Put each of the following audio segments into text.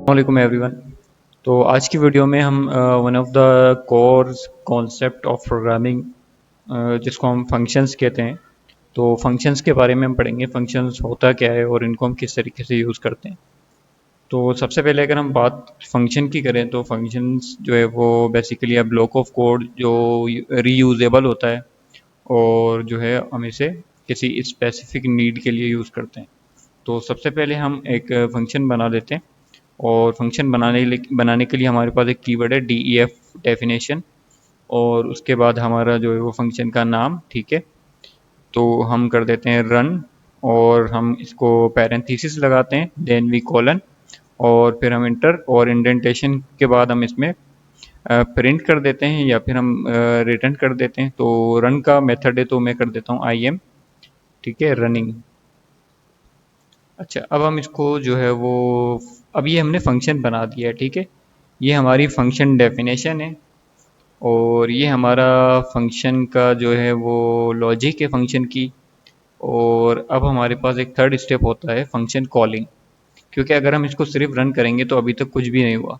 वालेकुम एवरीवन। तो आज की वीडियो में हम one of the core concept of programming जिसको हम फंक्शंस कहते हैं, तो फंक्शंस के बारे में हम पढ़ेंगे। फंक्शंस होता क्या है और इनको हम किस तरीके से यूज़ करते हैं। तो सबसे पहले अगर हम बात फंक्शन की करें तो फंक्शंस जो है वो basically a block of code जो रीयूजेबल होता है और जो है हम इसे किसी स्पेसिफिक नीड के लिए यूज़ करते हैं। तो सबसे पहले हम एक फंक्शन बना लेते हैं और फंक्शन बनाने के लिए हमारे पास एक कीवर्ड है DEF, डेफिनेशन। और उसके बाद हमारा जो है वो फंक्शन का नाम, ठीक है। तो हम कर देते हैं रन और हम इसको पैरेंथेसिस लगाते हैं, देन वी कॉलन और फिर हम इंटर और इंडेंटेशन के बाद हम इसमें प्रिंट कर देते हैं या फिर हम रिटर्न कर देते हैं। तो रन का मेथड है तो मैं कर देता हूँ IM, ठीक है, रनिंग। अच्छा, अब हम इसको जो है वो अब ये हमने फंक्शन बना दिया है, ठीक है। ये हमारी फंक्शन डेफिनेशन है और ये हमारा फंक्शन का जो है वो लॉजिक है फंक्शन की। और अब हमारे पास एक थर्ड स्टेप होता है फंक्शन कॉलिंग, क्योंकि अगर हम इसको सिर्फ रन करेंगे तो अभी तक कुछ भी नहीं हुआ।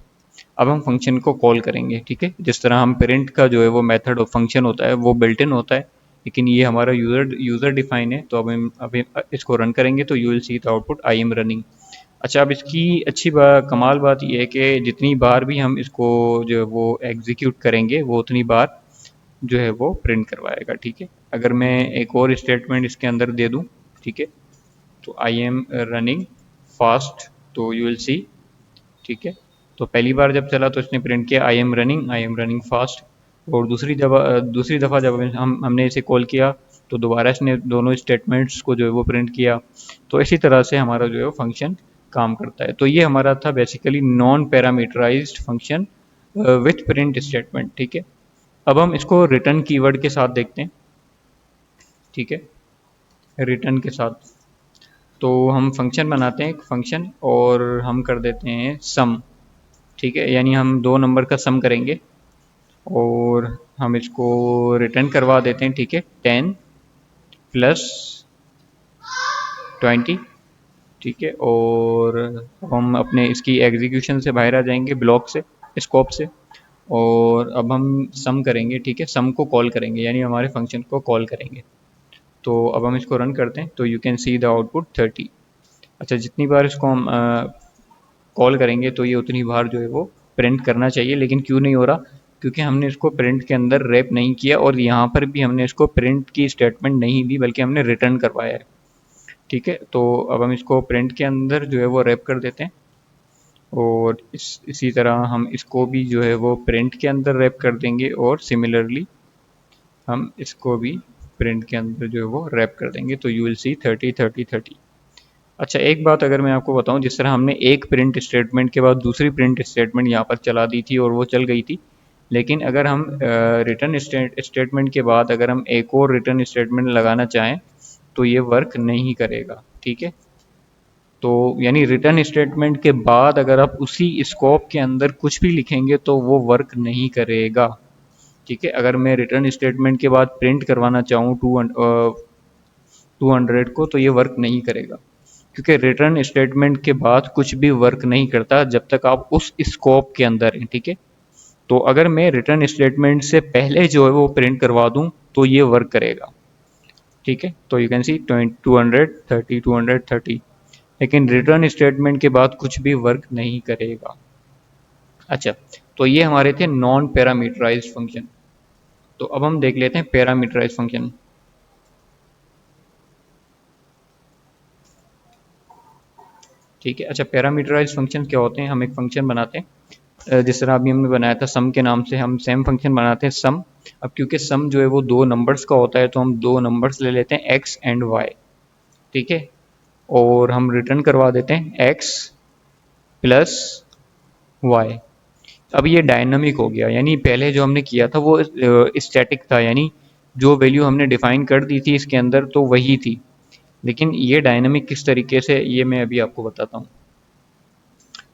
अब हम फंक्शन को कॉल करेंगे, ठीक है। जिस तरह हम पेरेंट का जो है वो मेथड ऑफ फंक्शन होता है वो बिल्ट इन होता है, लेकिन ये हमारा यूज़र डिफाइन है। तो अब इसको रन करेंगे तो you will see the output I am running. अच्छा, अब इसकी कमाल बात ये है कि जितनी बार भी हम इसको जो है वो एग्जीक्यूट करेंगे वो उतनी बार जो है वो प्रिंट करवाएगा, ठीक है। अगर मैं एक और स्टेटमेंट इसके अंदर दे दूं, ठीक है, तो आई एम रनिंग फास्ट, तो यू विल सी, ठीक है। तो पहली बार जब चला तो इसने प्रिंट किया आई एम रनिंग फास्ट। और दूसरी दफ़ा जब हमने इसे कॉल किया तो दोबारा इसने दोनों स्टेटमेंट्स को जो है वो प्रिंट किया। तो इसी तरह से हमारा जो है वो फंक्शन काम करता है। तो ये हमारा था basically non parameterized function with print statement, ठीक है। अब हम इसको रिटर्न कीवर्ड के साथ देखते हैं, ठीक है, रिटर्न के साथ। तो हम फंक्शन बनाते हैं एक फंक्शन और हम कर देते हैं सम, ठीक है, यानी हम दो नंबर का सम करेंगे और हम इसको रिटर्न करवा देते हैं, ठीक है, 10 + 20, ठीक है। और हम अपने इसकी एग्जीक्यूशन से बाहर आ जाएंगे, ब्लॉक से, स्कोप से। और अब हम सम करेंगे, ठीक है, सम को कॉल करेंगे यानी हमारे फंक्शन को कॉल करेंगे। तो अब हम इसको रन करते हैं तो you can see the output 30। अच्छा, जितनी बार इसको हम कॉल करेंगे तो ये उतनी बार जो है वो प्रिंट करना चाहिए, लेकिन क्यों नहीं हो रहा? क्योंकि हमने इसको प्रिंट के अंदर रैप नहीं किया और यहाँ पर भी हमने इसको प्रिंट की स्टेटमेंट नहीं दी बल्कि हमने रिटर्न करवाया है, ठीक है। तो अब हम इसको प्रिंट के अंदर जो है वो रैप कर देते हैं और इसी तरह हम इसको भी जो है वो प्रिंट के अंदर रैप कर देंगे और सिमिलरली हम इसको भी प्रिंट के अंदर जो है वो रैप कर देंगे। तो यू विल सी 30 30 30। अच्छा, एक बात अगर मैं आपको बताऊं, जिस तरह हमने एक प्रिंट स्टेटमेंट के बाद दूसरी प्रिंट स्टेटमेंट यहाँ पर चला दी थी और वो चल गई थी, लेकिन अगर हम रिटर्न स्टेटमेंट के बाद अगर हम एक और रिटर्न स्टेटमेंट लगाना चाहें तो ये वर्क नहीं करेगा, ठीक है। तो यानी रिटर्न स्टेटमेंट के बाद अगर आप उसी स्कोप के अंदर कुछ भी लिखेंगे तो वो वर्क नहीं करेगा, ठीक है। अगर मैं रिटर्न स्टेटमेंट के बाद प्रिंट करवाना चाहूँ 200 को तो ये वर्क नहीं करेगा, क्योंकि रिटर्न स्टेटमेंट के बाद कुछ भी वर्क नहीं करता जब तक आप उस स्कोप के अंदर हैं, ठीक है। तो अगर मैं रिटर्न स्टेटमेंट से पहले जो है वो प्रिंट करवा दूं तो ये वर्क करेगा, ठीक है। तो यू कैन सी 230 लेकिन रिटर्न स्टेटमेंट के बाद कुछ भी वर्क नहीं करेगा। अच्छा, तो ये हमारे थे नॉन पैरामीटराइज्ड फंक्शन। तो अब हम देख लेते हैं पैरामीटराइज्ड फंक्शन, ठीक है। अच्छा, पैरामीटराइज्ड फंक्शन क्या होते हैं? हम एक फंक्शन बनाते हैं जिस तरह अभी हमने बनाया था सम के नाम से, हम सेम फंक्शन बनाते हैं सम। अब क्योंकि सम जो है वो दो नंबर्स का होता है तो हम दो नंबर्स ले लेते हैं एक्स एंड वाई, ठीक है। और हम रिटर्न करवा देते हैं एक्स प्लस वाई। अब ये डायनामिक हो गया, यानी पहले जो हमने किया था वो स्टैटिक था, यानी जो वैल्यू हमने डिफाइन कर दी थी इसके अंदर तो वही थी। लेकिन ये डायनामिक किस तरीके से, ये मैं अभी आपको बताता हूँ।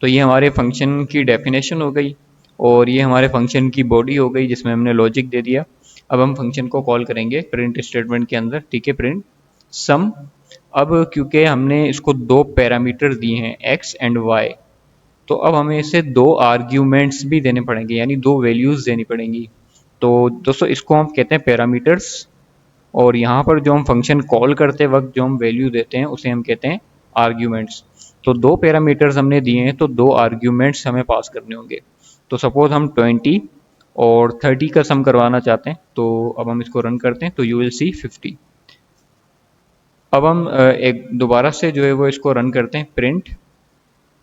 तो ये हमारे फंक्शन की डेफिनेशन हो गई और ये हमारे फंक्शन की बॉडी हो गई जिसमें हमने लॉजिक दे दिया। अब हम फंक्शन को कॉल करेंगे प्रिंट स्टेटमेंट के अंदर, ठीक है, प्रिंट सम। अब क्योंकि हमने इसको दो पैरामीटर दिए हैं एक्स एंड वाई, तो अब हमें इसे 2 आर्ग्यूमेंट्स भी देने पड़ेंगे, यानी 2 वैल्यूज़ देनी पड़ेंगी। तो दोस्तों इसको हम कहते हैं पैरामीटर्स, और यहाँ पर जो हम फंक्शन कॉल करते वक्त जो हम वैल्यू देते हैं उसे हम कहते हैं आर्ग्यूमेंट्स। तो 2 पैरामीटर्स हमने दिए हैं, तो 2 आर्ग्यूमेंट्स हमें पास करने होंगे। तो सपोज हम 20 और 30 का सम करवाना चाहते हैं, तो अब हम इसको रन करते हैं तो यू विल सी 50। अब हम एक दोबारा से जो है वो इसको रन करते हैं, प्रिंट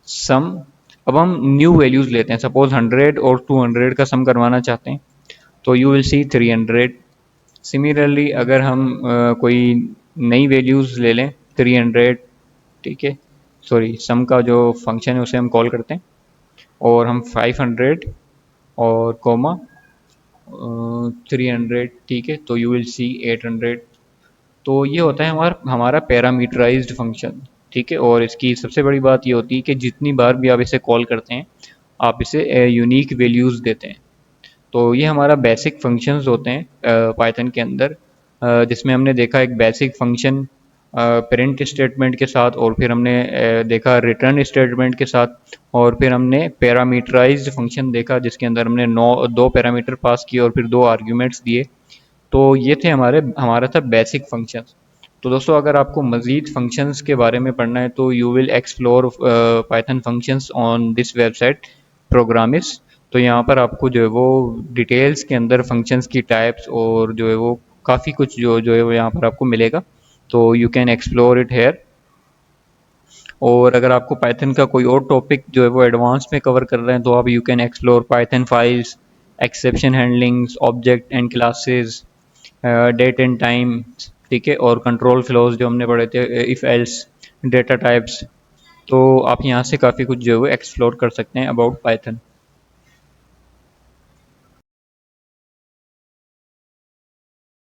सम। अब हम न्यू वैल्यूज़ लेते हैं, सपोज 100 और 200 का सम करवाना चाहते हैं, तो यू विल सी 300। सिमिलरली अगर हम कोई नई वैल्यूज़ ले लें 300, ठीक है, सॉरी सम का जो फंक्शन है उसे हम कॉल करते हैं, और हम 500 और कोमा 300, ठीक है, तो यू विल सी 800। तो ये होता है हमारा पैरामीटराइज्ड फंक्शन, ठीक है। और इसकी सबसे बड़ी बात ये होती है कि जितनी बार भी आप इसे कॉल करते हैं आप इसे यूनिक वैल्यूज़ देते हैं। तो ये हमारा बेसिक फंक्शंस होते हैं पाइथन के अंदर, जिसमें हमने देखा एक बेसिक फंक्शन प्रिंट स्टेटमेंट के साथ, और फिर हमने देखा रिटर्न स्टेटमेंट के साथ, और फिर हमने पैरामीटराइज्ड फंक्शन देखा जिसके अंदर हमने 2 पैरामीटर पास किए और फिर 2 आर्ग्यूमेंट्स दिए। तो ये थे हमारा था बेसिक फंक्शंस। तो दोस्तों अगर आपको मज़ीद फंक्शंस के बारे में पढ़ना है तो you will explore Python functions on this website Programiz. तो यहाँ पर आपको जो है वो डिटेल्स के अंदर फंक्शंस की टाइप्स और जो है वो काफ़ी कुछ जो है वो यहाँ पर आपको मिलेगा। तो you can explore it here. और अगर आपको पाइथन का कोई और टॉपिक जो है वो एडवांस में कवर कर रहे हैं तो आप you can explore Python files, exception handlings, object and classes, date and time, ठीक है, और कंट्रोल फ्लोज जो हमने पढ़े थे, इफ़ एल्स, डेटा टाइप्स। तो आप यहाँ से काफ़ी कुछ जो है वो एक्सप्लोर कर सकते हैं अबाउट पाइथन।